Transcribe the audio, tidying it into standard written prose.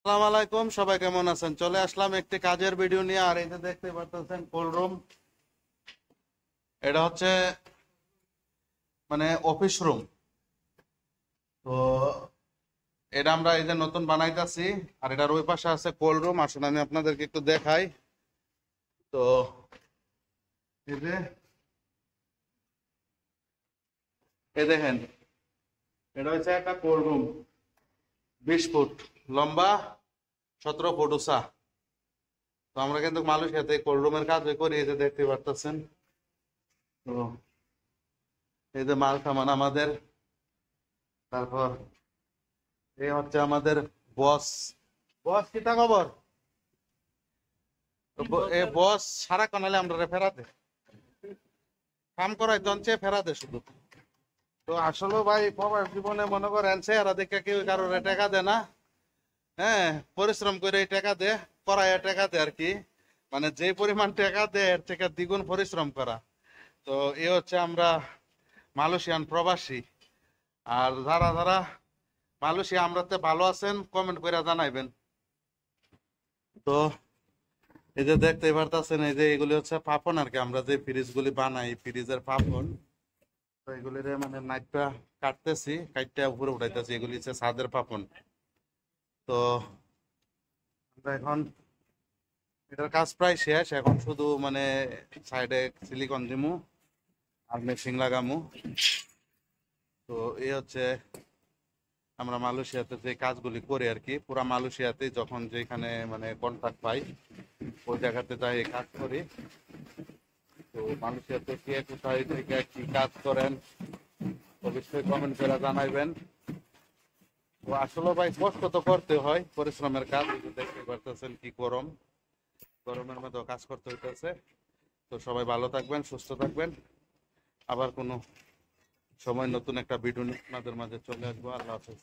আসসালামু আলাইকুম, সবাই কেমন আছেন? চলে আসলাম একটি কাজের ভিডিও নিয়ে। আর এই যে দেখতে পাচ্ছেন কোল্ড রুম, এটা হচ্ছে মানে অফিস রুম। তো এটা আমরা এই যে নতুন বানাইতেছি। আর এটার ওই পাশে আছে কোল্ড রুম। আসলে আমি আপনাদেরকে একটু দেখাই। তো এই যে এই দেখেন, এটা হচ্ছে একটা কোল্ড রুম, 20 ফুট লম্বা, 17 ফুট উঁচা। তো আমরা কিন্তু মালয়েশিয়াতে কোল্ড রুমের কাজ করি, এই যে দেখতে পারতেছেন। তো এই যে মাল সামান আমাদের, তারপর এই হচ্ছে আমাদের বস। বস কিতা খবর? এ বস সারাক্ষণ হলে আমরা ফেরা দে, কাম করাই দঞ্চে ফেরা দে শুধু। তো আসলে ভাই প্রবাস জীবনে মনে করেন চেহারা দেখে কেউ কারোর টাকা দেয় না। হ্যাঁ, পরিশ্রম করে এই টাকা দে, করায় টাকা দে আর কি। মানে যে পরিমাণ টাকা দেয় এর থেকে দ্বিগুণ পরিশ্রম করা। তো এ হচ্ছে আমরা মালয়েশিয়ান প্রবাসী। আর যারা যারা মালয়েশিয়া আমরাতে ভালো আছেন কমেন্ট করে জানাইবেন। তো এই যে দেখতে পারতেছেন, এই যে এগুলি হচ্ছে পাপন আর কি। আমরা যে ফ্রিজ গুলি বানাই, ফ্রিজের পাপন। তো এগুলির মানে নাইটটা কাটতেছি, কাটটা উপরে উঠাইতেছি। এগুলি হচ্ছে ছাদের পাপন। তো আমরা এখন এটার কাজ প্রায় শেষ, এখন শুধু মানে সাইডে সিলিকন দিমু আর মেশিং লাগামু। তো এই হচ্ছে আমরা মালয়েশিয়াতে যে কাজগুলি করি আর কি। পুরা মালয়েশিয়াতে যখন যেখানে মানে কন্ট্রাক্ট পাই ওই জায়গাতে যাই এই কাজ করি। তো মালয়েশিয়াতে কে কোথায় থেকে কি কাজ করেন অবশ্যই কমেন্ট করে জানাইবেন। তো আসলে ভাই কষ্ট তো করতে হয়, পরিশ্রমের কাজ। এই যে দেখতে পারতেছেন কি গরম, গরমের মধ্যে কাজ করতে হইতেছে। তো সবাই ভালো থাকবেন, সুস্থ থাকবেন। আবার কোনো সময় নতুন একটা ভিডিও নিয়ে আপনাদের মাঝে চলে আসবো। আল্লাহ হাফেজ।